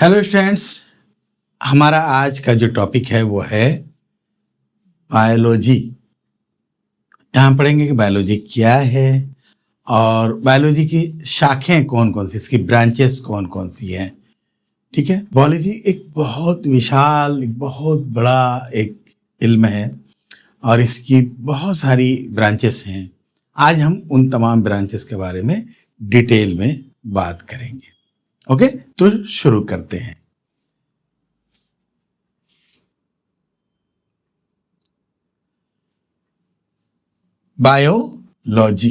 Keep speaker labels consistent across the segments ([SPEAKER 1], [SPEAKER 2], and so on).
[SPEAKER 1] Hello students, हमारा आज का जो टॉपिक है वो है बायोलॉजी। यहाँ पढ़ेंगे कि बायोलॉजी क्या है और बायोलॉजी की शाखें कौन कौन सी, इसकी ब्रांचेस कौन कौन सी हैं। ठीक है, बायोलॉजी एक बहुत विशाल, एक बहुत बड़ा एक इल्म है और इसकी बहुत सारी ब्रांचेस हैं। आज हम उन तमाम ब्रांचेस के बारे में डिटेल में बात करेंगे। ओके, तो शुरू करते हैं। बायोलॉजी,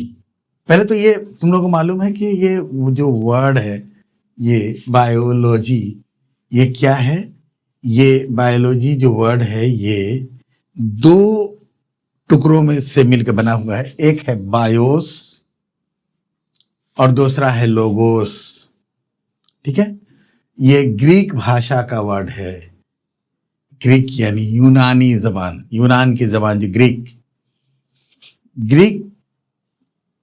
[SPEAKER 1] पहले तो ये तुम लोगों को मालूम है कि ये जो वर्ड है ये बायोलॉजी, ये क्या है? ये बायोलॉजी जो वर्ड है ये दो टुकड़ों में से मिलकर बना हुआ है। एक है बायोस और दूसरा है लोगोस। ठीक है, ये ग्रीक भाषा का वर्ड है। ग्रीक यानी यूनानी जबान, यूनान की जबान जो ग्रीक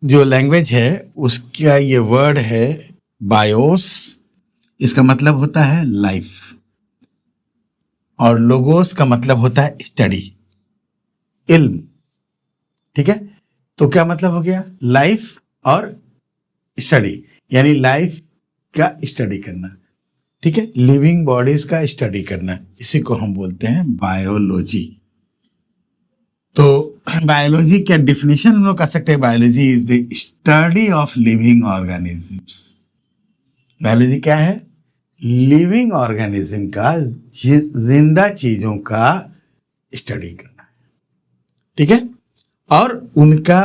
[SPEAKER 1] जो लैंग्वेज है उसका ये वर्ड है बायोस। इसका मतलब होता है लाइफ और लोगोस का मतलब होता है स्टडी, इल्म। ठीक है, तो क्या मतलब हो गया? लाइफ और स्टडी, यानी लाइफ का स्टडी करना। ठीक है, लिविंग बॉडीज का स्टडी करना, इसी को हम बोलते हैं बायोलॉजी। तो बायोलॉजी क्या डिफिनेशन हम लोग कर सकते हैं? Biology is the study of living organisms. Biology क्या है? लिविंग ऑर्गेनिज्म का, जिंदा चीजों का स्टडी करना। ठीक है, और उनका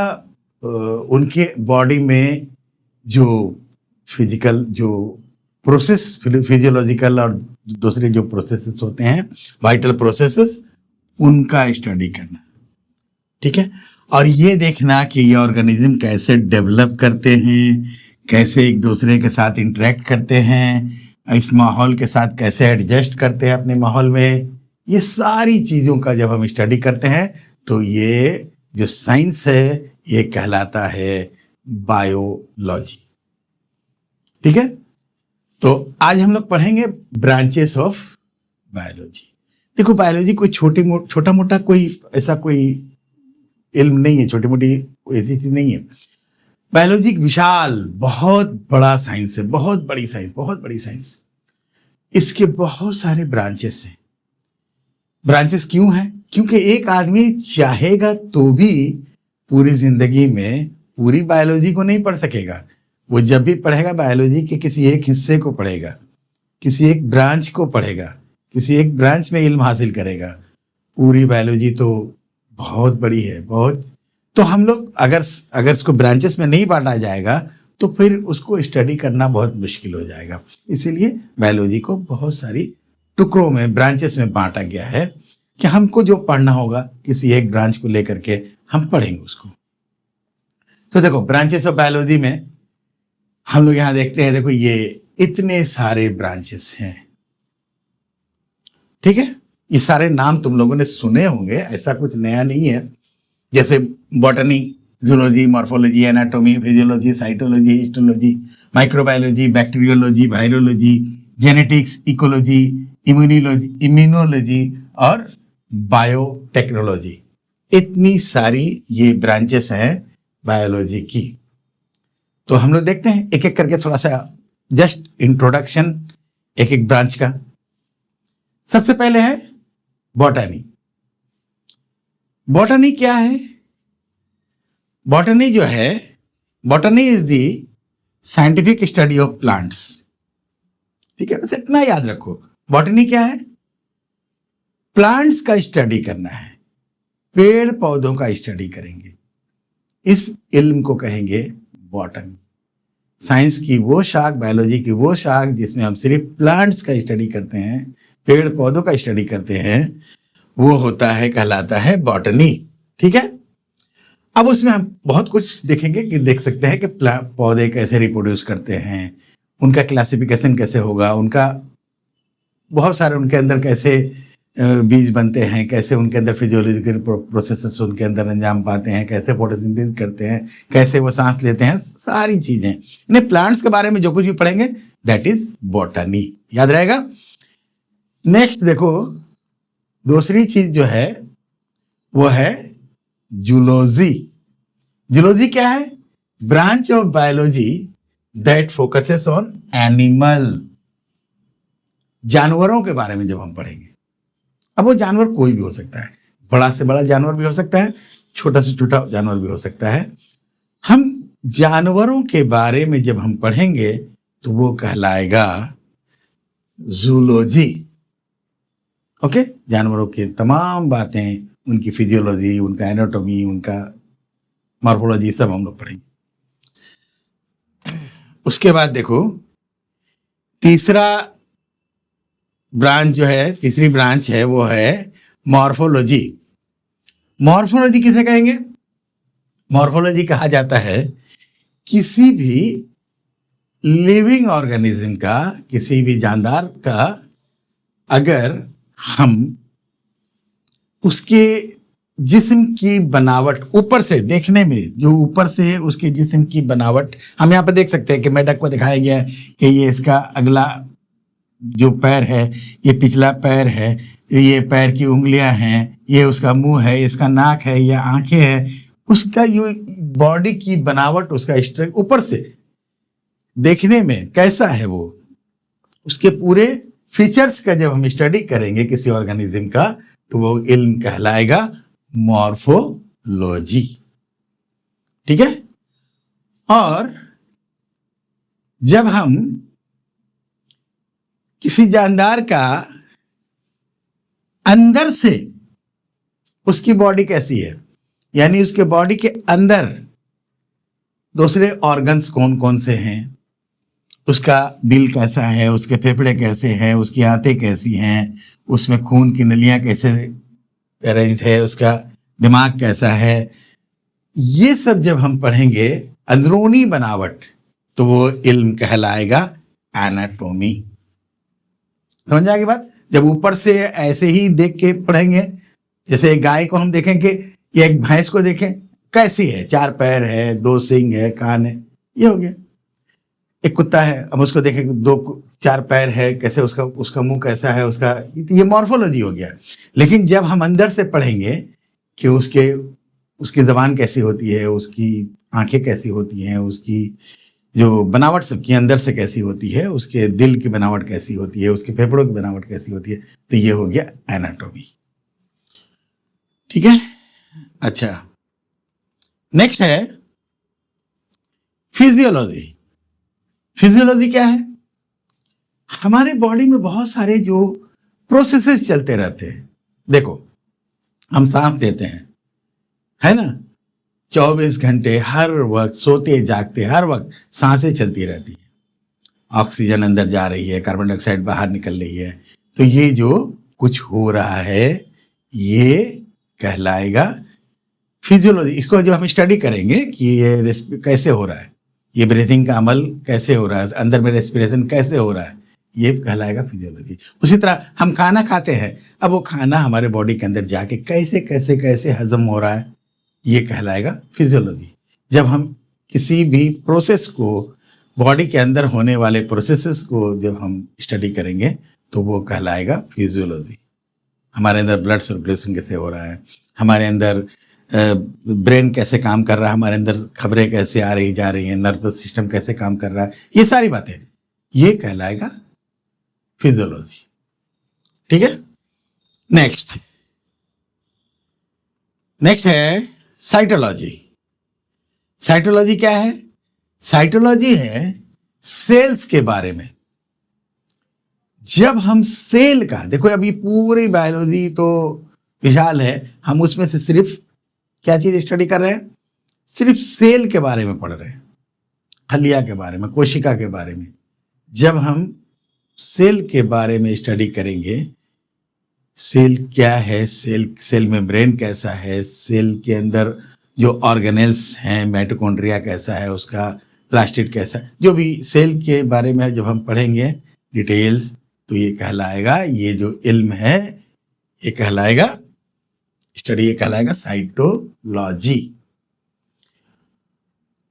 [SPEAKER 1] उनके बॉडी में जो फिजिकल जो प्रोसेस, फिजियोलॉजिकल और दूसरे जो प्रोसेसेस होते हैं, वाइटल प्रोसेसेस, उनका स्टडी करना। ठीक है, और ये देखना कि ये ऑर्गेनिज्म कैसे डेवलप करते हैं, कैसे एक दूसरे के साथ इंटरेक्ट करते हैं, इस माहौल के साथ कैसे एडजस्ट करते हैं अपने माहौल में। ये सारी चीज़ों का जब हम स्टडी करते हैं तो ये जो साइंस है ये कहलाता है बायोलॉजी। ठीक है, तो आज हम लोग पढ़ेंगे ब्रांचेस ऑफ बायोलॉजी। देखो, बायोलॉजी कोई छोटा मोटा कोई ऐसा कोई इल्म नहीं है, छोटी मोटी ऐसी चीज नहीं है। बायोलॉजी एक विशाल, बहुत बड़ा साइंस है, बहुत बड़ी साइंस। इसके बहुत सारे ब्रांचेस हैं। ब्रांचेस क्यों हैं? क्योंकि एक आदमी चाहेगा तो भी पूरी जिंदगी में पूरी बायोलॉजी को नहीं पढ़ सकेगा। वो जब भी पढ़ेगा बायोलॉजी के किसी एक हिस्से को पढ़ेगा, किसी एक ब्रांच को पढ़ेगा, किसी एक ब्रांच में इल्म हासिल करेगा। पूरी बायोलॉजी तो बहुत बड़ी है, बहुत। तो हम लोग अगर इसको ब्रांचेस में नहीं बांटा जाएगा तो फिर उसको स्टडी करना बहुत मुश्किल हो जाएगा। इसीलिए बायोलॉजी को बहुत सारी टुकड़ों में, ब्रांचेस में बांटा गया है कि हमको जो पढ़ना होगा किसी एक ब्रांच को लेकर के हम पढ़ेंगे उसको। तो देखो, ब्रांचेस ऑफ बायोलॉजी में हम लोग यहाँ देखते हैं, देखो ये इतने सारे ब्रांचेस हैं। ठीक है, ये सारे नाम तुम लोगों ने सुने होंगे, ऐसा कुछ नया नहीं है। जैसे botany, zoology, morphology, anatomy, physiology, cytology, histology, microbiology, bacteriology, virology, genetics, ecology, immunology और बायोटेक्नोलॉजी। इतनी सारी ये ब्रांचेस हैं बायोलॉजी की। तो हम लोग देखते हैं एक एक करके, थोड़ा सा जस्ट इंट्रोडक्शन एक एक ब्रांच का। सबसे पहले है बॉटनी। बॉटनी क्या है? बॉटनी जो है, botany is the scientific study of plants. ठीक है, बस इतना याद रखो। बॉटनी क्या है? प्लांट्स का स्टडी करना है, पेड़ पौधों का स्टडी करेंगे। इस इल्म को कहेंगे बॉटनी। साइंस की वो शाख, बायोलॉजी की वो शाख जिसमें हम सिर्फ प्लांट्स का स्टडी करते हैं, पेड़ पौधों का स्टडी करते हैं, वो होता है, कहलाता है बॉटनी। ठीक है, अब उसमें हम बहुत कुछ देखेंगे कि देख सकते हैं कि पौधे कैसे रिप्रोड्यूस करते हैं, उनका क्लासिफिकेशन कैसे होगा, उनका बहुत सारे उनके अंदर कैसे बीज बनते हैं, कैसे उनके अंदर फिजियोलॉजिकल प्रोसेसेस उनके अंदर अंजाम पाते हैं, कैसे फोटोसिंथेसिस करते हैं, कैसे वो सांस लेते हैं, सारी चीजें। इन्हें प्लांट्स के बारे में जो कुछ भी पढ़ेंगे दैट इज बॉटनी, याद रहेगा। नेक्स्ट देखो, दूसरी चीज जो है वो है जूलॉजी। जूलॉजी क्या है? Branch of biology that focuses on animal, जानवरों के बारे में जब हम पढ़ेंगे। अब वो जानवर कोई भी हो सकता है, बड़ा से बड़ा जानवर भी हो सकता है, छोटा से छोटा जानवर भी हो सकता है। हम जानवरों के बारे में जब हम पढ़ेंगे तो वो कहलाएगा जूलॉजी। ओके, जानवरों की तमाम बातें, उनकी फिजियोलॉजी, उनका एनाटॉमी, उनका मॉर्फोलॉजी, सब हम लोग पढ़ेंगे। उसके बाद देखो, तीसरा ब्रांच जो है, तीसरी ब्रांच है वो है मॉर्फोलॉजी। मॉर्फोलॉजी किसे कहेंगे? मॉर्फोलॉजी कहा जाता है किसी भी लिविंग ऑर्गेनिज्म का, किसी भी जानदार का, अगर हम उसके जिस्म की बनावट ऊपर से देखने में, जो ऊपर से उसके जिस्म की बनावट, हम यहाँ पर देख सकते हैं कि मेढक को दिखाया गया है कि ये इसका अगला जो पैर है, ये पिछला पैर है, ये पैर की उंगलियां हैं, ये उसका मुंह है, इसका नाक है, ये आंखें हैं, उसका ये बॉडी की बनावट, उसका स्ट्रक्चर ऊपर से देखने में कैसा है, वो उसके पूरे फीचर्स का जब हम स्टडी करेंगे किसी ऑर्गेनिज्म का, तो वो इल्म कहलाएगा मॉर्फोलॉजी। ठीक है। और जब हम किसी जानदार का अंदर से उसकी बॉडी कैसी है, यानी उसके बॉडी के अंदर दूसरे ऑर्गन्स कौन कौन से हैं, उसका दिल कैसा है, उसके फेफड़े कैसे हैं, उसकी आंतें कैसी हैं, उसमें खून की नलियां कैसे अरेंज है, उसका दिमाग कैसा है, ये सब जब हम पढ़ेंगे अंदरूनी बनावट, तो वो इल्म कहलाएगा एनाटॉमी। समझ आएगी बात? जब ऊपर से ऐसे ही देख के पढ़ेंगे, जैसे एक गाय को हम देखेंगे कि एक भैंस को देखें कैसी है, 4 पैर है, 2 सींग है, कान है, ये हो गया। एक कुत्ता है, अब उसको देखेंगे 2-4 पैर है, कैसे उसका मुंह कैसा है, उसका, ये मॉर्फोलॉजी हो गया। लेकिन जब हम अंदर से पढ़ेंगे कि उसकी जबान कैसी होती है, उसकी आंखें कैसी होती हैं, उसकी जो बनावट सबकी अंदर से कैसी होती है, उसके दिल की बनावट कैसी होती है, उसके फेफड़ों की बनावट कैसी होती है, तो ये हो गया एनाटॉमी। ठीक है। अच्छा, नेक्स्ट है फिजियोलॉजी। फिजियोलॉजी क्या है? हमारे बॉडी में बहुत सारे जो प्रोसेसेस चलते रहते हैं। देखो, हम सांस लेते हैं, है ना, 24 घंटे हर वक्त, सोते जागते हर वक्त सांसें चलती रहती हैं। ऑक्सीजन अंदर जा रही है, कार्बन डाइऑक्साइड बाहर निकल रही है। तो ये जो कुछ हो रहा है ये कहलाएगा फिजियोलॉजी। इसको जब हम स्टडी करेंगे कि ये कैसे हो रहा है, ये ब्रीथिंग का अमल कैसे हो रहा है, अंदर में रेस्पिरेशन कैसे हो रहा है, ये कहलाएगा फिजियोलॉजी। उसी तरह हम खाना खाते हैं, अब वो खाना हमारे बॉडी के अंदर जाके कैसे कैसे कैसे हजम हो रहा है, ये कहलाएगा फिजियोलॉजी। जब हम किसी भी प्रोसेस को, बॉडी के अंदर होने वाले प्रोसेसेस को जब हम स्टडी करेंगे तो वो कहलाएगा फिजियोलॉजी। हमारे अंदर ब्लड सर्कुलेशन कैसे हो रहा है, हमारे अंदर ब्रेन कैसे काम कर रहा है, हमारे अंदर खबरें कैसे आ रही जा रही हैं, नर्वस सिस्टम कैसे काम कर रहा है, ये सारी बातें, ये कहलाएगा फिजियोलॉजी। ठीक है। नेक्स्ट है साइटोलॉजी। साइटोलॉजी क्या है? साइटोलॉजी है सेल्स के बारे में। जब हम सेल का, देखो अभी पूरी बायोलॉजी तो विशाल है, हम उसमें से सिर्फ क्या चीज स्टडी कर रहे हैं? सिर्फ सेल के बारे में पढ़ रहे हैं, खलिया के बारे में, कोशिका के बारे में। जब हम सेल के बारे में स्टडी करेंगे, सेल क्या है, सेल मेम्ब्रेन कैसा है, सेल के अंदर जो ऑर्गेनेल्स हैं, माइटोकॉन्ड्रिया कैसा है, उसका प्लास्टिड कैसा, जो भी सेल के बारे में जब हम पढ़ेंगे डिटेल्स, तो ये कहलाएगा, ये जो इल्म है ये कहलाएगा स्टडी, ये कहलाएगा साइटोलॉजी।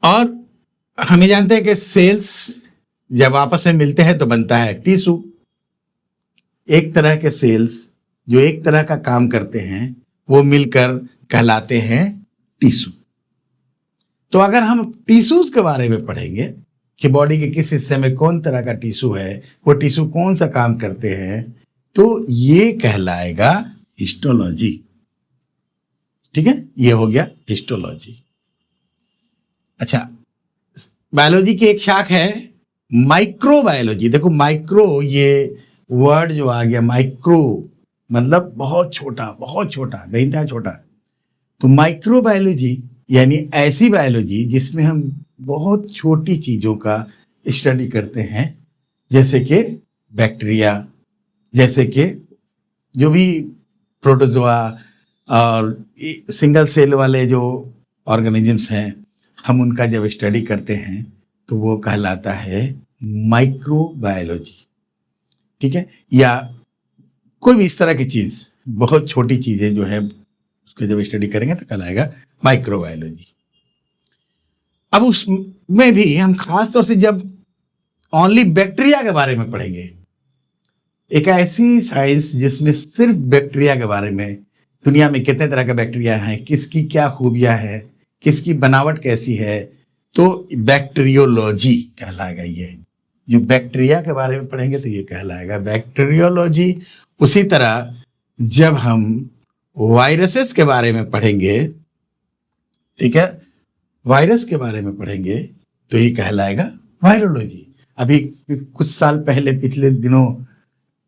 [SPEAKER 1] और हम ये जानते हैं कि सेल्स जब आपस में मिलते हैं तो बनता है टिश्यू। एक तरह के सेल्स जो एक तरह का काम करते हैं वो मिलकर कहलाते हैं टिश्यू। तो अगर हम टिश्यूज के बारे में पढ़ेंगे कि बॉडी के किस हिस्से में कौन तरह का टिश्यू है, वो टिश्यू कौन सा काम करते हैं, तो ये कहलाएगा हिस्टोलॉजी। ठीक है, ये हो गया हिस्टोलॉजी। अच्छा, बायोलॉजी की एक शाख है माइक्रोबायोलॉजी। देखो माइक्रो, ये वर्ड जो आ गया, माइक्रो मतलब बहुत छोटा, बहुत छोटा, बेइंतहा छोटा। तो माइक्रोबायोलॉजी यानी ऐसी बायोलॉजी जिसमें हम बहुत छोटी चीजों का स्टडी करते हैं, जैसे कि बैक्टीरिया, जैसे कि जो भी प्रोटोजोआ और सिंगल सेल वाले जो ऑर्गेनिजम्स हैं, हम उनका जब स्टडी करते हैं तो वो कहलाता है माइक्रोबायोलॉजी। ठीक है, या कोई भी इस तरह की चीज, बहुत छोटी चीजें जो है उसको जब स्टडी करेंगे तो कहलाएगा माइक्रोबायोलॉजी। अब उसमें भी हम खास तौर से जब ओनली बैक्टीरिया के बारे में पढ़ेंगे, एक ऐसी साइंस जिसमें सिर्फ बैक्टीरिया के बारे में, दुनिया में कितने तरह के बैक्टीरिया हैं, किसकी क्या खूबियां है, किसकी बनावट कैसी है, तो बैक्टीरियोलॉजी कहलाएगा। ये जो बैक्टीरिया के बारे में पढ़ेंगे तो ये कहलाएगा बैक्टीरियोलॉजी। उसी तरह जब हम वायरसेस के बारे में पढ़ेंगे, ठीक है, वायरस के बारे में पढ़ेंगे तो ये कहलाएगा वायरोलॉजी। अभी कुछ साल पहले, पिछले दिनों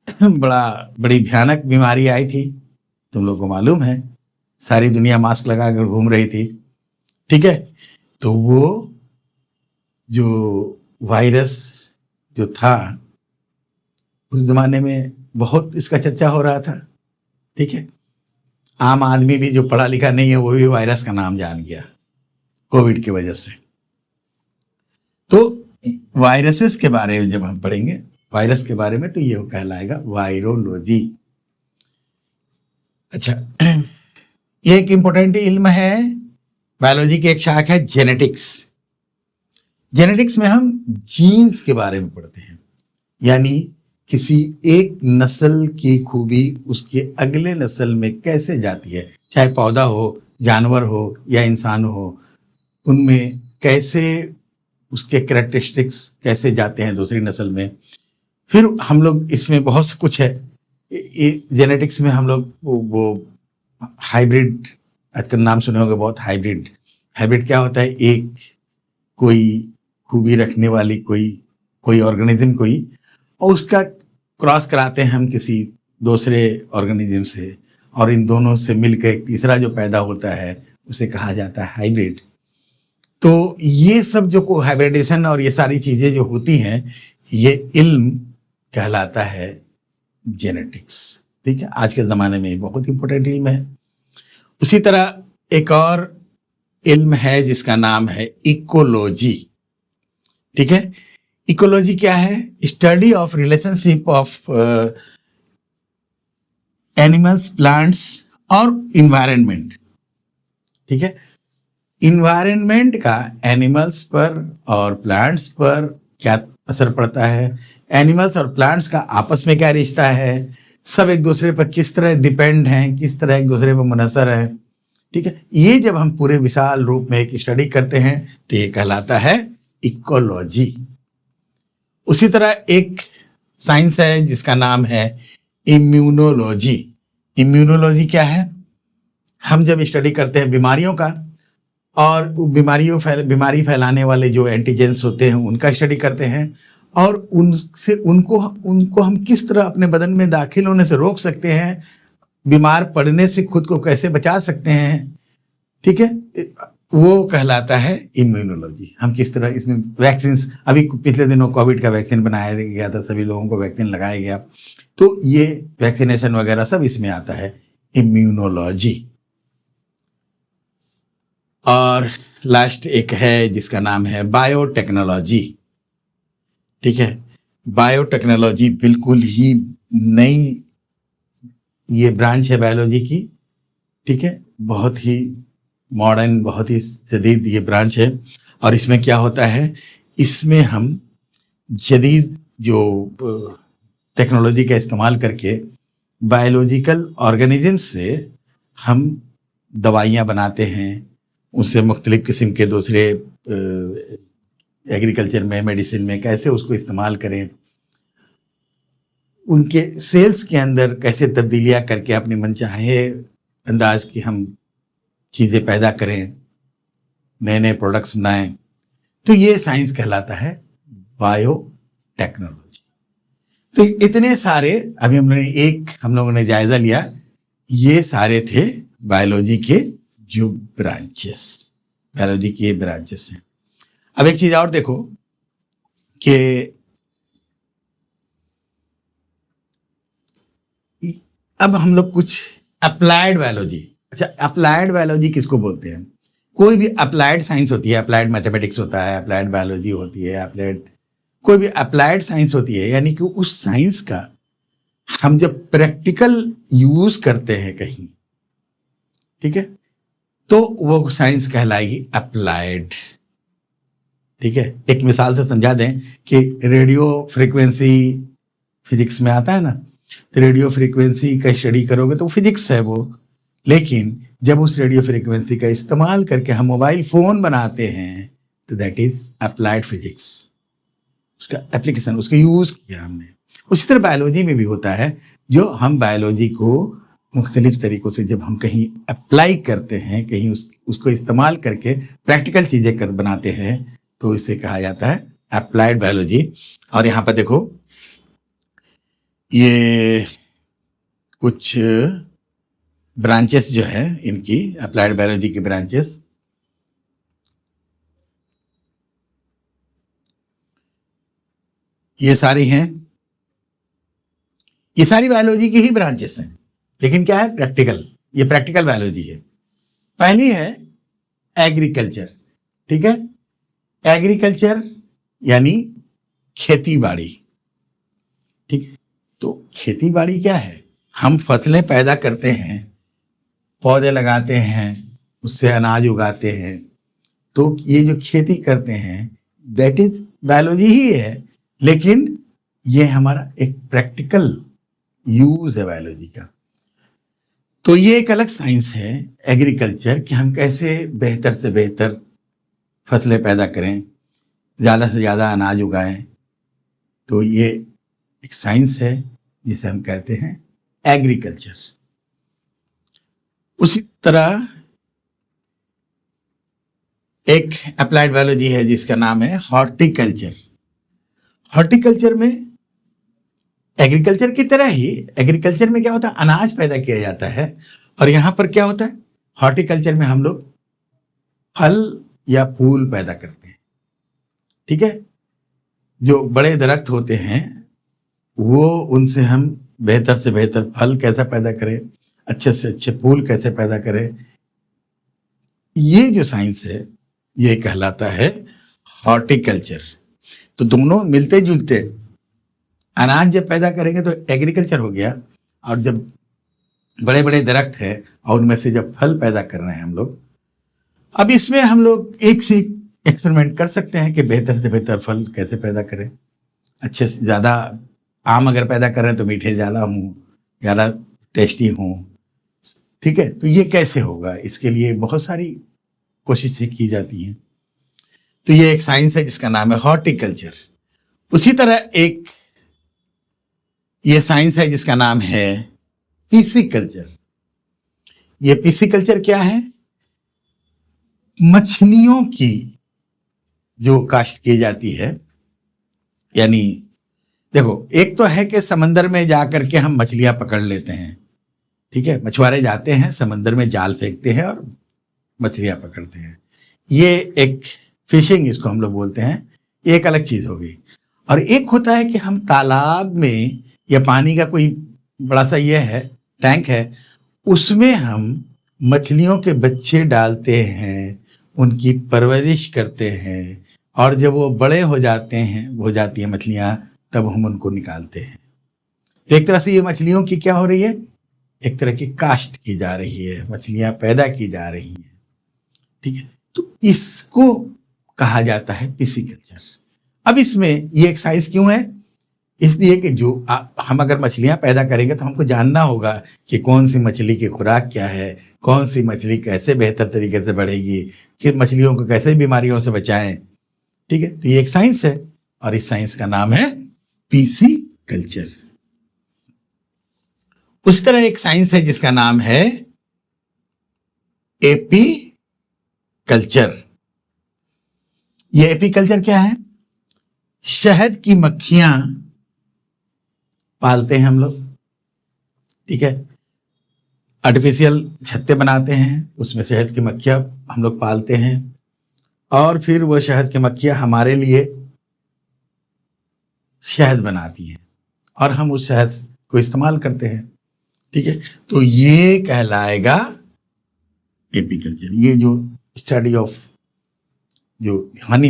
[SPEAKER 1] बड़ी भयानक बीमारी आई थी, तुम लोग को मालूम है, सारी दुनिया मास्क लगाकर घूम रही थी। ठीक है, तो वो जो वायरस जो था उस जमाने में बहुत इसका चर्चा हो रहा था। ठीक है, आम आदमी भी जो पढ़ा लिखा नहीं है वो भी वायरस का नाम जान गया कोविड की वजह से। तो वायरसेस के बारे में जब हम पढ़ेंगे, वायरस के बारे में, तो ये कहलाएगा वायरोलॉजी। अच्छा, ये एक इंपॉर्टेंट इल्म है, बायोलॉजी की एक शाख है जेनेटिक्स। जेनेटिक्स में हम जीन्स के बारे में पढ़ते हैं, यानी किसी एक नस्ल की खूबी उसके अगले नस्ल में कैसे जाती है, चाहे पौधा हो, जानवर हो या इंसान हो, उनमें कैसे उसके कैरेक्टरिस्टिक्स कैसे जाते हैं दूसरी नस्ल में। फिर हम लोग इसमें बहुत कुछ है जेनेटिक्स में, हम लोग वो हाइब्रिड, आजकल नाम सुने होंगे बहुत, हाइब्रिड क्या होता है, एक कोई खूबी रखने वाली कोई ऑर्गेनिज्म कोई, और उसका क्रॉस कराते हैं हम किसी दूसरे ऑर्गेनिज्म से, और इन दोनों से मिलकर एक तीसरा जो पैदा होता है उसे कहा जाता है हाइब्रिड। तो ये सब जो हाइब्रिडेशन और ये सारी चीजें जो होती हैं, ये इल्म कहलाता है जेनेटिक्स। ठीक है, आज के ज़माने में बहुत इंपॉर्टेंट इल्म है। उसी तरह एक और इल्म है जिसका नाम है इकोलॉजी। ठीक है, इकोलॉजी क्या है? Study of relationship of animals, plants और इन्वायरमेंट। ठीक है, इन्वायरमेंट का एनिमल्स पर और प्लांट्स पर क्या असर पड़ता है, एनिमल्स और प्लांट्स का आपस में क्या रिश्ता है, सब एक दूसरे पर किस तरह डिपेंड हैं, किस तरह एक दूसरे पर मुनहसर है। ठीक है, ये जब हम पूरे विशाल रूप में एक स्टडी करते हैं तो ये कहलाता है इकोलॉजी। उसी तरह एक साइंस है जिसका नाम है इम्यूनोलॉजी। इम्यूनोलॉजी क्या है? हम जब स्टडी करते हैं बीमारियों का, और बीमारी फैलाने वाले जो एंटीजेंस होते हैं उनका स्टडी करते हैं, और उनको हम किस तरह अपने बदन में दाखिल होने से रोक सकते हैं, बीमार पड़ने से खुद को कैसे बचा सकते हैं। ठीक है, वो कहलाता है इम्यूनोलॉजी। हम किस तरह इसमें वैक्सीन, अभी पिछले दिनों कोविड का वैक्सीन बनाया गया था, सभी लोगों को वैक्सीन लगाया गया, तो ये वैक्सीनेशन वगैरह सब इसमें आता है, इम्यूनोलॉजी। और लास्ट एक है जिसका नाम है बायोटेक्नोलॉजी। ठीक है, बायोटेक्नोलॉजी बिल्कुल ही नई ये ब्रांच है बायोलॉजी की, ठीक है, बहुत ही मॉडर्न, बहुत ही जदीद ये ब्रांच है। और इसमें क्या होता है, इसमें हम जदीद जो टेक्नोलॉजी का इस्तेमाल करके बायोलॉजिकल ऑर्गेनिज्म से हम दवाइयाँ बनाते हैं, उससे मुख्तलिफ़ किस्म के दूसरे एग्रीकल्चर में, मेडिसिन में कैसे उसको इस्तेमाल करें, उनके सेल्स के अंदर कैसे तब्दीलियाँ करके अपने मनचाहे अंदाज की हम चीज़ें पैदा करें, नए नए प्रोडक्ट्स बनाएं, तो ये साइंस कहलाता है बायो टेक्नोलॉजी। तो इतने सारे अभी हम लोगों ने जायजा लिया, ये सारे थे बायोलॉजी के जो ब्रांचेस, बायोलॉजी के ब्रांचेस हैं। अब एक चीज और देखो कि अब हम लोग कुछ अप्लाइड बायोलॉजी, अच्छा अप्लाइड बायोलॉजी किसको बोलते हैं? कोई भी अप्लाइड साइंस होती है, अप्लाइड मैथमेटिक्स होता है, अप्लाइड बायोलॉजी होती है, अप्लाइड कोई भी अप्लाइड साइंस होती है, यानी कि उस साइंस का हम जब प्रैक्टिकल यूज करते हैं कहीं, ठीक है, तो वो साइंस कहलाएगी अप्लाइड। ठीक है, एक मिसाल से समझा दें कि रेडियो फ्रीक्वेंसी फिजिक्स में आता है ना, तो रेडियो फ्रीक्वेंसी का स्टडी करोगे तो फिजिक्स है वो, लेकिन जब उस रेडियो फ्रीक्वेंसी का इस्तेमाल करके हम मोबाइल फोन बनाते हैं तो दैट इज अप्लाइड फिजिक्स, उसका एप्लीकेशन, उसका यूज किया हमने। उसी तरह बायोलॉजी में भी होता है, जो हम बायोलॉजी को मुख्तलिफ तरीकों से जब हम कहीं अप्लाई करते हैं, कहीं उसको इस्तेमाल करके प्रैक्टिकल चीज़ें कर बनाते हैं, तो इसे कहा जाता है अप्लाइड बायोलॉजी। और यहाँ पर देखो ये कुछ ब्रांचेस जो है इनकी, अप्लाइड बायोलॉजी की ब्रांचेस, ये सारी हैं, ये सारी बायोलॉजी की ही ब्रांचेस हैं, लेकिन क्या है, प्रैक्टिकल, ये प्रैक्टिकल बायोलॉजी है। पहली है एग्रीकल्चर, ठीक है, एग्रीकल्चर यानी खेती बाड़ी, ठीक है। तो खेती बाड़ी क्या है, हम फसलें पैदा करते हैं, पौधे लगाते हैं, उससे अनाज उगाते हैं, तो ये जो खेती करते हैं दैट इज बायोलॉजी ही है, लेकिन ये हमारा एक प्रैक्टिकल यूज है बायोलॉजी का। तो ये एक अलग साइंस है एग्रीकल्चर, कि हम कैसे बेहतर से बेहतर फसलें पैदा करें, ज़्यादा से ज़्यादा अनाज उगाएं। तो ये एक साइंस है जिसे हम कहते हैं एग्रीकल्चर। उसी तरह एक अप्लाइड बायोलॉजी है जिसका नाम है हॉर्टिकल्चर। हॉर्टिकल्चर में एग्रीकल्चर की तरह ही, एग्रीकल्चर में क्या होता है, अनाज पैदा किया जाता है, और यहाँ पर क्या होता है, हॉर्टिकल्चर में हम लोग फल या फूल पैदा करते हैं, ठीक है। जो बड़े दरख्त होते हैं वो, उनसे हम बेहतर से बेहतर फल कैसा पैदा करें, अच्छे से अच्छे फूल कैसे पैदा करें, ये जो साइंस है ये कहलाता है हॉर्टिकल्चर। तो दोनों मिलते जुलते, अनाज जब पैदा करेंगे तो एग्रीकल्चर हो गया, और जब बड़े बड़े दरख्त है और उनमें से जब फल पैदा कर रहे हैं हम लोग, अब इसमें हम लोग एक से एक एक्सपेरिमेंट कर सकते हैं कि बेहतर से बेहतर फल कैसे पैदा करें, अच्छे से ज़्यादा आम अगर पैदा कर रहे हैं तो मीठे ज़्यादा हों, ज़्यादा टेस्टी हों, ठीक है। तो ये कैसे होगा, इसके लिए बहुत सारी कोशिशें की जाती हैं। तो ये एक साइंस है जिसका नाम है हॉर्टिकल्चर। उसी तरह एक ये साइंस है जिसका नाम है पिसिकल्चर। ये पिसिकल्चर क्या है, मछलियों की जो काश्त की जाती है, यानी देखो एक तो है कि समंदर में जाकर के हम मछलियां पकड़ लेते हैं, ठीक है, मछुआरे जाते हैं समंदर में, जाल फेंकते हैं और मछलियां पकड़ते हैं, ये एक फिशिंग इसको हम लोग बोलते हैं, ये एक अलग चीज होगी। और एक होता है कि हम तालाब में या पानी का कोई बड़ा सा ये है टैंक है, उसमें हम मछलियों के बच्चे डालते हैं, उनकी परवरिश करते हैं, और जब वो बड़े हो जाते हैं, हो जाती हैं मछलियाँ, तब हम उनको निकालते हैं। तो एक तरह से ये मछलियों की क्या हो रही है, एक तरह की काश्त की जा रही है, मछलियां पैदा की जा रही हैं, ठीक है। तो इसको कहा जाता है पिसिकल्चर। अब इसमें ये एक्सरसाइज क्यों है? इसलिए कि जो हम अगर मछलियां पैदा करेंगे तो हमको जानना होगा कि कौन सी मछली की खुराक क्या है, कौन सी मछली कैसे बेहतर तरीके से बढ़ेगी, किन मछलियों को कैसे बीमारियों से बचाएं, ठीक है। तो ये एक साइंस है और इस साइंस का नाम है पीसी कल्चर। उस तरह एक साइंस है जिसका नाम है एपी कल्चर। ये एपी कल्चर क्या है? शहद की मक्खियां पालते हैं हम लोग, ठीक है। आर्टिफिशियल छत्ते बनाते हैं, उसमें शहद की मक्खियां हम लोग पालते हैं और फिर वो शहद की मक्खियां हमारे लिए शहद बनाती हैं और हम उस शहद को इस्तेमाल करते हैं, ठीक है। तो ये कहलाएगा एपीकल्चर। ये जो स्टडी ऑफ जो हनी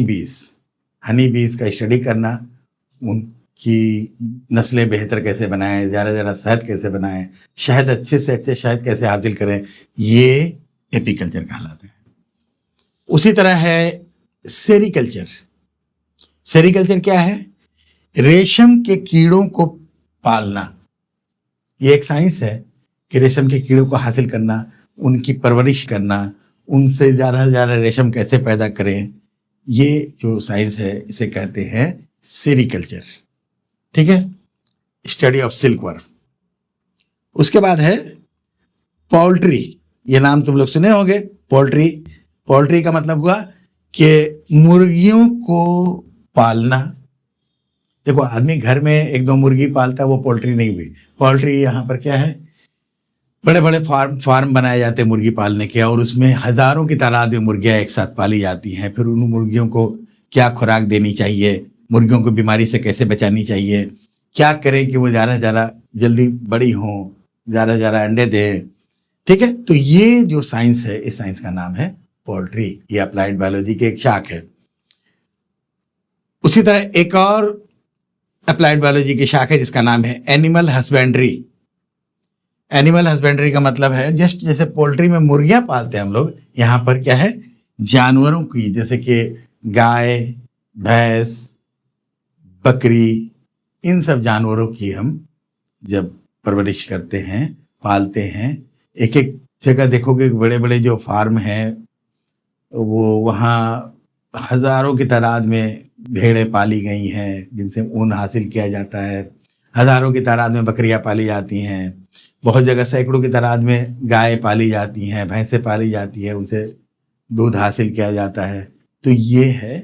[SPEAKER 1] बीज का स्टडी करना, उनकी नस्लें बेहतर कैसे बनाएं, ज़्यादा ज़्यादा शहद कैसे बनाएं, शहद अच्छे से अच्छे शहद कैसे हासिल करें, ये एपीकल्चर कहलाता है। उसी तरह है सेरीकल्चर। सेरीकल्चर क्या है? रेशम के कीड़ों को पालना। ये एक साइंस है कि रेशम के कीड़ों को हासिल करना, उनकी परवरिश करना, उनसे ज़्यादा से ज़्यादा रेशम कैसे पैदा करें, ये जो साइंस है इसे कहते हैं सेरीकल्चर, ठीक है। Study of silk worm. उसके बाद है पोल्ट्री। ये नाम तुम लोग सुने होंगे, पोल्ट्री का मतलब हुआ कि मुर्गियों को पालना। देखो, आदमी घर में एक दो मुर्गी पालता है, वो पोल्ट्री नहीं हुई। पोल्ट्री यहाँ पर क्या है? बड़े बड़े फार्म बनाए जाते हैं मुर्गी पालने के और उसमें हजारों की तादाद में मुर्गियां एक साथ पाली जाती हैं। फिर उन मुर्गियों को क्या खुराक देनी चाहिए, मुर्गियों को बीमारी से कैसे बचानी चाहिए, क्या करें कि वो ज़्यादा से ज़्यादा जल्दी बड़ी हों, ज़्यादा से ज़्यादा अंडे दें, ठीक है। तो ये जो साइंस है, इस साइंस का नाम है पोल्ट्री। ये अप्लाइड बायोलॉजी की एक शाख है। उसी तरह एक और अप्लाइड बायोलॉजी की शाख है जिसका नाम है एनिमल हस्बेंड्री। एनिमल हस्बेंड्री का मतलब है जस्ट जैसे पोल्ट्री में मुर्गियां पालते हैं हम लोग, यहाँ पर क्या है? जानवरों की, जैसे कि गाय, भैंस, बकरी, इन सब जानवरों की हम जब परवरिश करते हैं, पालते हैं। एक एक जगह देखोगे बड़े बड़े जो फार्म हैं, वो वहाँ हजारों की तादाद में भेड़ें पाली गई हैं जिनसे ऊन हासिल किया जाता है। हजारों की तादाद में बकरियां पाली जाती हैं। बहुत जगह सैकड़ों की तादाद में गाय पाली जाती हैं, भैंसें पाली जाती हैं, उनसे दूध हासिल किया जाता है। तो ये है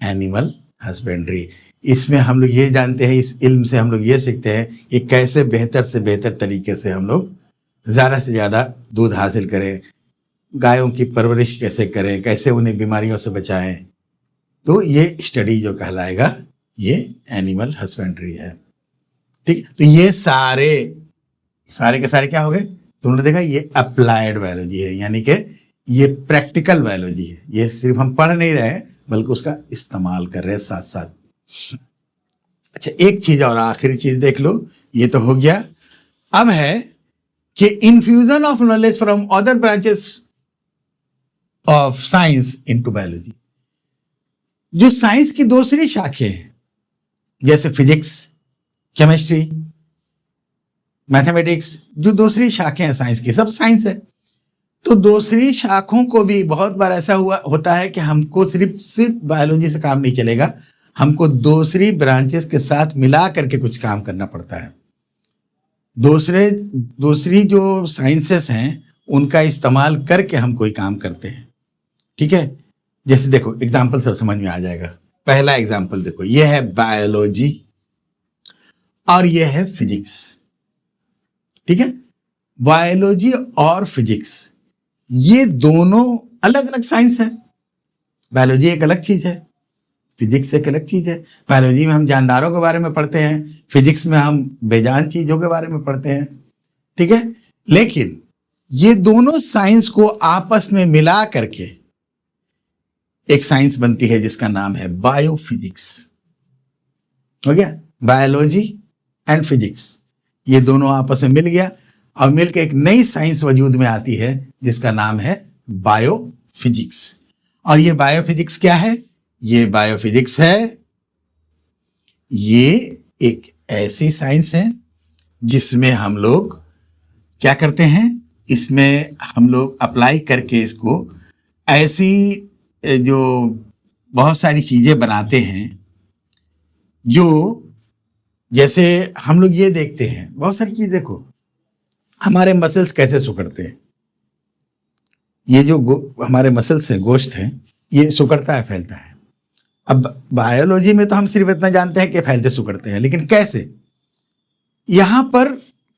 [SPEAKER 1] एनिमल हस्बेंड्री। इसमें हम लोग ये जानते हैं, इस इल्म से हम लोग ये सीखते हैं कि कैसे बेहतर से बेहतर तरीके से हम लोग ज़्यादा से ज़्यादा दूध हासिल करें, गायों की परवरिश कैसे करें, कैसे उन्हें बीमारियों से बचाएं। तो ये स्टडी जो कहलाएगा ये एनिमल हस्बेंड्री है, ठीक। तो ये सारे के सारे क्या हो गए? तुमने देखा, ये अप्लाइड बायोलॉजी है, यानी कि ये प्रैक्टिकल बायोलॉजी है। ये सिर्फ हम पढ़ नहीं रहे हैं बल्कि उसका इस्तेमाल कर रहे हैं साथ साथ। अच्छा, एक चीज और आखिरी चीज देख लो, ये तो हो गया। अब है कि infusion of knowledge from other branches of science into biology. जो साइंस की दूसरी शाखें हैं, जैसे फिजिक्स, केमिस्ट्री, मैथमेटिक्स, जो दूसरी शाखें हैं साइंस की, सब साइंस है। तो दूसरी शाखों को भी बहुत बार ऐसा होता है कि हमको सिर्फ बायोलॉजी से काम नहीं चलेगा, हमको दूसरी ब्रांचेस के साथ मिला करके कुछ काम करना पड़ता है। दूसरी जो साइंसेस हैं उनका इस्तेमाल करके हम कोई काम करते हैं, ठीक है। जैसे देखो, एग्जाम्पल सब समझ में आ जाएगा। पहला एग्जाम्पल देखो, ये है बायोलॉजी और ये है फिजिक्स, ठीक है। बायोलॉजी और फिजिक्स ये दोनों अलग अलग साइंस है। बायोलॉजी एक अलग चीज है, फिजिक्स एक अलग चीज है। बायोलॉजी में हम जानदारों के बारे में पढ़ते हैं, फिजिक्स में हम बेजान चीजों के बारे में पढ़ते हैं, ठीक है। लेकिन ये दोनों साइंस को आपस में मिला करके एक साइंस बनती है जिसका नाम है बायोफिजिक्स। हो गया, बायोलॉजी एंड फिजिक्स, ये दोनों आपस में मिल गया और मिलकर एक नई साइंस वजूद में आती है जिसका नाम है बायोफिजिक्स। और ये बायोफिजिक्स क्या है? ये बायोफिजिक्स है, ये एक ऐसी साइंस है जिसमें हम लोग क्या करते हैं, इसमें हम लोग अप्लाई करके इसको ऐसी जो बहुत सारी चीजें बनाते हैं, जो जैसे हम लोग ये देखते हैं बहुत सारी चीज। देखो हमारे मसल्स कैसे सिकुड़ते हैं, ये जो हमारे मसल्स हैं, गोश्त हैं, ये सिकुड़ता है, फैलता है। अब बायोलॉजी में तो हम सिर्फ इतना जानते हैं कि फैलते सिकुड़ते हैं, लेकिन कैसे, यहां पर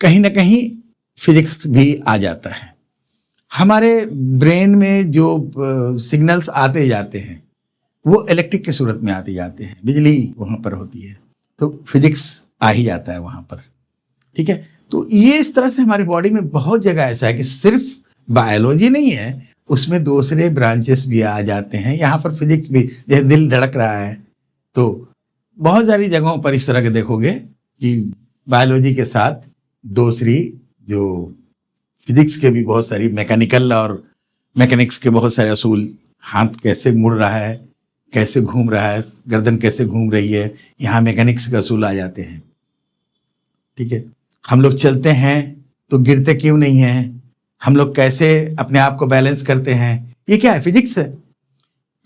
[SPEAKER 1] कहीं ना कहीं फिजिक्स भी आ जाता है। हमारे ब्रेन में जो सिग्नल्स आते जाते हैं वो इलेक्ट्रिक की सूरत में आते जाते हैं, बिजली वहां पर होती है, तो फिजिक्स आ ही जाता है वहां पर। ठीक है, तो ये इस तरह से हमारी बॉडी में बहुत जगह ऐसा है कि सिर्फ बायोलॉजी नहीं है, उसमें दूसरे ब्रांचेस भी आ जाते हैं। यहाँ पर फिजिक्स भी, जैसे दिल धड़क रहा है, तो बहुत सारी जगहों पर इस तरह के देखोगे कि बायोलॉजी के साथ दूसरी जो फिजिक्स के भी बहुत सारी मैकेनिकल और मैकेनिक्स के बहुत सारे असूल, हाथ कैसे मुड़ रहा है, कैसे घूम रहा है, गर्दन कैसे घूम रही है, यहाँ मैकेनिक्स के असूल आ जाते हैं। ठीक है, हम लोग चलते हैं तो गिरते क्यों नहीं हैं, हम लोग कैसे अपने आप को बैलेंस करते हैं, ये क्या है, फिजिक्स है।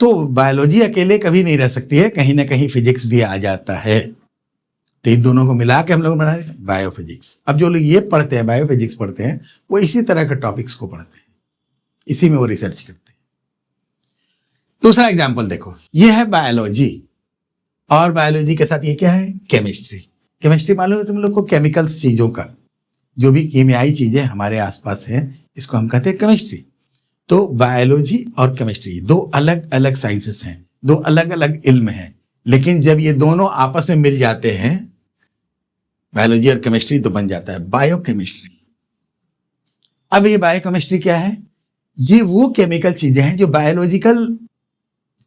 [SPEAKER 1] तो बायोलॉजी अकेले कभी नहीं रह सकती है, कहीं ना कहीं फिजिक्स भी आ जाता है। तो इन दोनों को मिला के हम लोग बना रहे बायोफिजिक्स। अब जो लोग ये पढ़ते हैं, बायोफिजिक्स पढ़ते हैं, वो इसी तरह के टॉपिक्स को पढ़ते हैं, इसी में वो रिसर्च करते हैं। दूसरा एग्जाम्पल देखो, ये है बायोलॉजी, और बायोलॉजी के साथ ये क्या है, केमिस्ट्री। केमिस्ट्री मालूम है तुम लोग को, केमिकल्स, चीजों का, जो भी कीमियाई चीजें हमारे आसपास हैं, इसको हम कहते हैं केमिस्ट्री। तो बायोलॉजी और केमिस्ट्री दो अलग अलग साइंसेस हैं, दो अलग अलग इल्म हैं, लेकिन जब ये दोनों आपस में मिल जाते हैं, बायोलॉजी और केमिस्ट्री, तो बन जाता है बायोकेमिस्ट्री। अब ये बायोकेमिस्ट्री क्या है, ये वो केमिकल चीजें हैं जो बायोलॉजिकल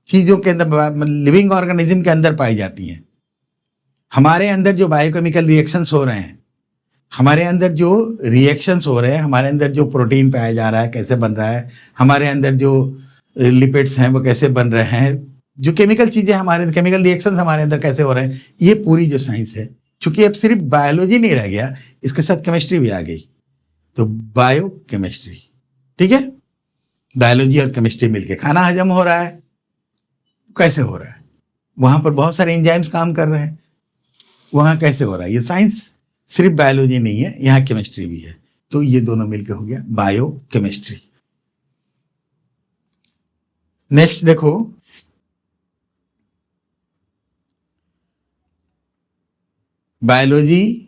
[SPEAKER 1] चीजों के अंदर, लिविंग ऑर्गेनिज्म के अंदर पाई जाती हैं। हमारे अंदर जो बायोकेमिकल रिएक्शंस हो रहे हैं, हमारे अंदर जो रिएक्शंस हो रहे हैं, हमारे अंदर जो प्रोटीन पाया जा रहा है कैसे बन रहा है, हमारे अंदर जो लिपिड्स हैं वो कैसे बन रहे हैं, जो केमिकल चीजें हमारे, केमिकल रिएक्शंस हमारे अंदर कैसे हो रहे हैं, ये पूरी जो साइंस है। चूंकि अब सिर्फ बायोलॉजी नहीं रह गया, इसके साथ केमिस्ट्री भी आ गई, तो बायो केमिस्ट्री। ठीक है, बायोलॉजी और केमिस्ट्री मिलके खाना हजम हो रहा है, कैसे हो रहा है, वहां पर बहुत सारे एंजाइम्स काम कर रहे हैं, वहां कैसे हो रहा है, ये साइंस सिर्फ बायोलॉजी नहीं है, यहाँ केमिस्ट्री भी है। तो ये दोनों मिलके हो गया बायो केमिस्ट्री। नेक्स्ट देखो, बायोलॉजी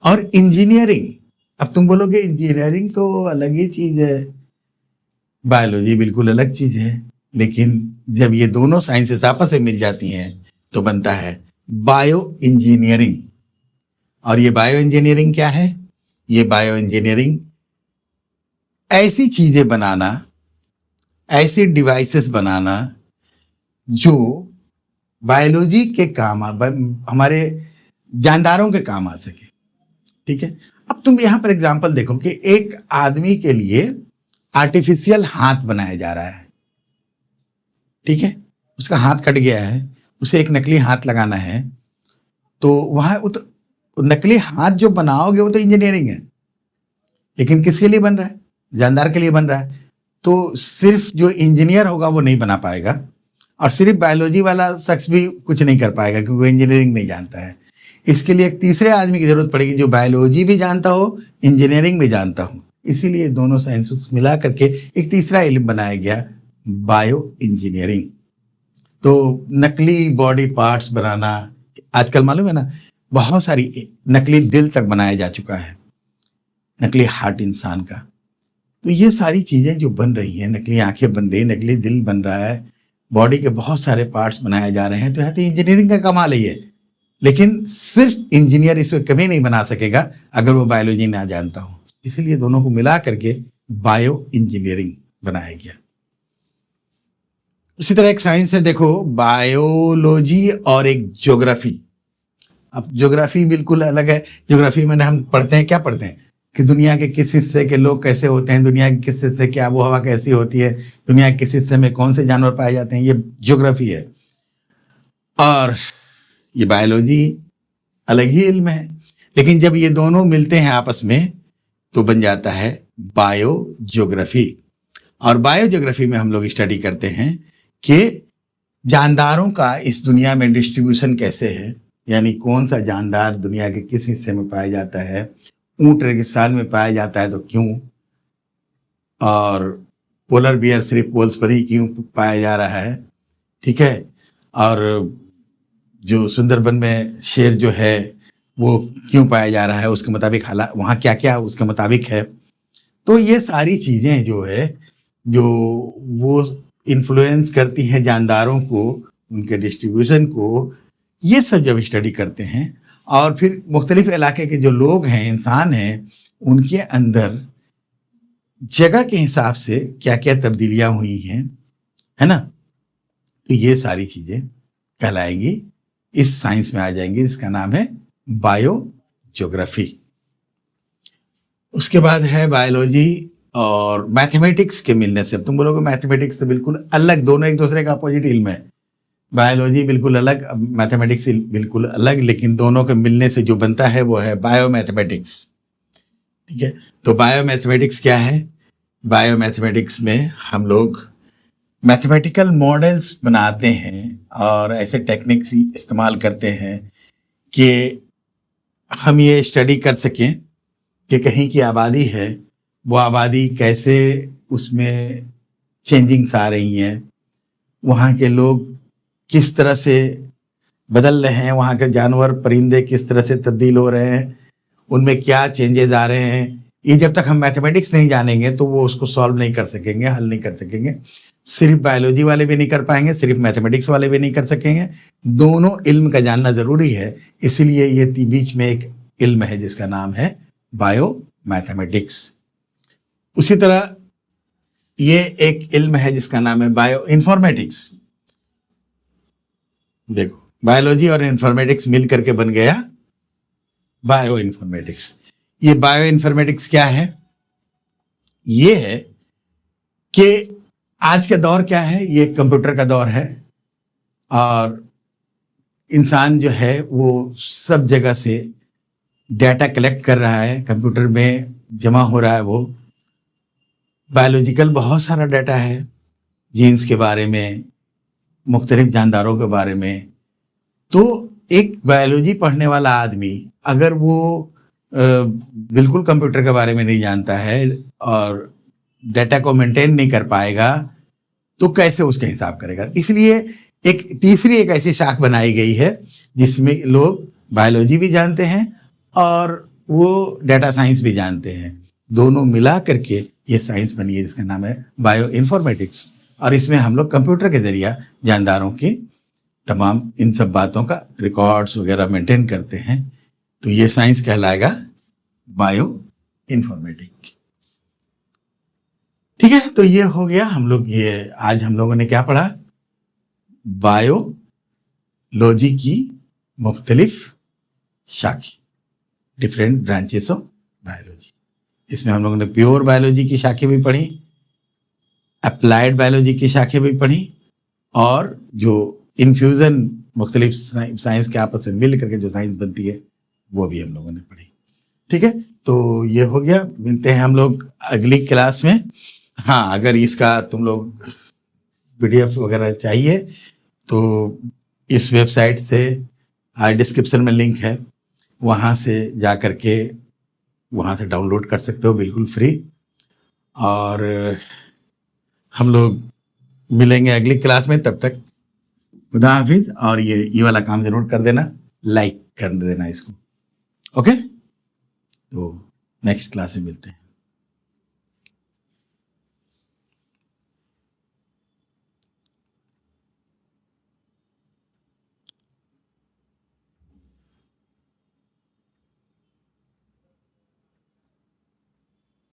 [SPEAKER 1] और इंजीनियरिंग। अब तुम बोलोगे इंजीनियरिंग तो अलग ही चीज है, बायोलॉजी बिल्कुल अलग चीज है, लेकिन जब ये दोनों साइंसेस आपस में मिल जाती हैं तो बनता है बायो इंजीनियरिंग। और ये बायो इंजीनियरिंग क्या है, ये बायो इंजीनियरिंग ऐसी चीजें बनाना, ऐसी डिवाइसेस बनाना जो बायोलॉजी के काम, हमारे जानदारों के काम आ सके। ठीक है, अब तुम यहां पर एग्जांपल देखो कि एक आदमी के लिए आर्टिफिशियल हाथ बनाया जा रहा है। ठीक है, उसका हाथ कट गया है, उसे एक नकली हाथ लगाना है, तो वहां नकली हाथ जो बनाओगे वो तो इंजीनियरिंग है, लेकिन किसके लिए बन रहा है, जानदार के लिए बन रहा है। तो सिर्फ जो इंजीनियर होगा वो नहीं बना पाएगा, और सिर्फ बायोलॉजी वाला शख्स भी कुछ नहीं कर पाएगा, क्योंकि वो इंजीनियरिंग नहीं जानता है। इसके लिए एक तीसरे आदमी की जरूरत पड़ेगी जो बायोलॉजी भी जानता हो, इंजीनियरिंग भी जानता हो। इसीलिए दोनों साइंस मिला करके एक तीसरा इल्म बनाया गया, बायो इंजीनियरिंग। तो नकली बॉडी पार्ट्स बनाना, आजकल मालूम है ना, बहुत सारी नकली दिल तक बनाया जा चुका है, नकली हार्ट इंसान का। तो ये सारी चीजें जो बन रही हैं, नकली आंखें बन रही है, नकली दिल बन रहा है, बॉडी के बहुत सारे पार्ट्स बनाए जा रहे हैं, तो यह तो इंजीनियरिंग का कमाल ही है। लेकिन सिर्फ इंजीनियर इसको कभी नहीं बना सकेगा अगर वो बायोलॉजी ना जानता हो, इसीलिए दोनों को मिला करके बायो इंजीनियरिंग बनाया गया। उसी तरह एक साइंस है, देखो, बायोलॉजी और एक ज्योग्राफी। अब ज्योग्राफी बिल्कुल अलग है। ज्योग्राफी में हम पढ़ते हैं, क्या पढ़ते हैं, कि दुनिया के किस हिस्से के लोग कैसे होते हैं, दुनिया के किस हिस्से की आबो हवा कैसी होती है, दुनिया के किस हिस्से में कौन से जानवर पाए जाते हैं, ये ज्योग्राफी है। और ये बायोलॉजी अलग ही इल्म है, लेकिन जब ये दोनों मिलते हैं आपस में तो बन जाता है बायो ज्योग्राफी। और बायो ज्योग्राफी में हम लोग स्टडी करते हैं कि जानदारों का इस दुनिया में डिस्ट्रीब्यूशन कैसे है, यानी कौन सा जानदार दुनिया के किस हिस्से में पाया जाता है, ऊंट रेगिस्तान में पाया जाता है तो क्यों, और पोलर बियर सिर्फ पोल्स पर ही क्यों पाया जा रहा है, ठीक है, और जो सुंदरबन में शेर जो है वो क्यों पाया जा रहा है, उसके मुताबिक हालात वहाँ क्या क्या उसके मुताबिक है। तो ये सारी चीज़ें जो है जो वो इन्फ्लुएंस करती हैं जानदारों को, उनके डिस्ट्रीब्यूशन को, ये सब जब स्टडी करते हैं और फिर मुख्तलिफ इलाके के जो लोग हैं, इंसान हैं, उनके अंदर जगह के हिसाब से क्या क्या तब्दीलियां हुई हैं, है ना, तो ये सारी चीज़ें कहलाएंगी, इस साइंस में आ जाएंगी जिसका नाम है बायो ज्योग्राफी। उसके बाद है बायोलॉजी और मैथमेटिक्स के मिलने से। अब तुम बोलोगे मैथमेटिक्स तो बिल्कुल अलग, दोनों एक दूसरे का अपोजिट इल्म है, बायोलॉजी बिल्कुल अलग, मैथमेटिक्स बिल्कुल अलग, लेकिन दोनों के मिलने से जो बनता है वो है बायो मैथमेटिक्स। ठीक है, तो बायो मैथमेटिक्स क्या है? बायो मैथमेटिक्स में हम लोग मैथमेटिकल मॉडल्स बनाते हैं और ऐसे टेक्निक्स इस्तेमाल करते हैं कि हम ये स्टडी कर सकें कि कहीं की आबादी है, वो आबादी कैसे उसमें चेंजिंग्स आ रही हैं, वहाँ के लोग किस तरह से बदल रहे हैं, वहाँ के जानवर परिंदे किस तरह से तब्दील हो रहे हैं, उनमें क्या चेंजेस आ रहे हैं। ये जब तक हम मैथमेटिक्स नहीं जानेंगे तो वो उसको सॉल्व नहीं कर सकेंगे, हल नहीं कर सकेंगे। सिर्फ बायोलॉजी वाले भी नहीं कर पाएंगे, सिर्फ मैथमेटिक्स वाले भी नहीं कर सकेंगे, दोनों इल्म का जानना ज़रूरी है। इसीलिए ये बीच में एक इल्म है जिसका नाम है बायो मैथमेटिक्स। उसी तरह ये एक इल्म है जिसका नाम है बायो इन्फॉर्मेटिक्स। देखो, बायोलॉजी और इन्फॉर्मेटिक्स मिल करके बन गया बायो इन्फॉर्मेटिक्स। ये बायो इन्फॉर्मेटिक्स क्या है? ये है कि आज का दौर क्या है, ये कंप्यूटर का दौर है और इंसान जो है वो सब जगह से डाटा कलेक्ट कर रहा है, कंप्यूटर में जमा हो रहा है। वो बायोलॉजिकल बहुत सारा डाटा है, जीन्स के बारे में, मुख्तलिफ जानदारों के बारे में। तो एक बायोलॉजी पढ़ने वाला आदमी अगर वो बिल्कुल कंप्यूटर के बारे में नहीं जानता है और डाटा को मेंटेन नहीं कर पाएगा तो कैसे उसका हिसाब करेगा। इसलिए एक तीसरी एक ऐसी शाख बनाई गई है जिसमें लोग बायोलॉजी भी जानते हैं और वो डाटा साइंस भी जानते हैं, दोनों मिला करके ये साइंस बनी है जिसका नाम है बायो इन्फॉर्मेटिक्स। और इसमें हम लोग कंप्यूटर के जरिए जानदारों की तमाम इन सब बातों का रिकॉर्ड्स वगैरह मेंटेन करते हैं, तो ये साइंस कहलाएगा बायो इन्फॉर्मेटिक्स। ठीक है, तो ये हो गया हम लोग, ये आज हम लोगों ने क्या पढ़ा? बायोलॉजी की मुख्तलिफ शाखें, डिफरेंट ब्रांचेस ऑफ बायोलॉजी। इसमें हम लोगों ने प्योर बायोलॉजी की शाखें भी पढ़ी, अप्लाइड बायोलॉजी की शाखें भी पढ़ी, और जो इन्फ्यूज़न मुख्तलिफ साइंस के आपस में मिल करके जो साइंस बनती है वो भी हम लोगों ने पढ़ी। ठीक है, तो ये हो गया। मिलते हैं हम लोग अगली क्लास में। हाँ, अगर इसका तुम लोग PDF वगैरह चाहिए तो इस वेबसाइट से डिस्क्रिप्शन में लिंक है, वहाँ से जा कर के वहाँ से डाउनलोड कर सकते हो बिल्कुल फ्री। और हम लोग मिलेंगे अगली क्लास में, तब तक खुदा हाफिज। और ये वाला काम ज़रूर कर देना, लाइक कर देना इसको। ओके, तो नेक्स्ट क्लास में मिलते हैं।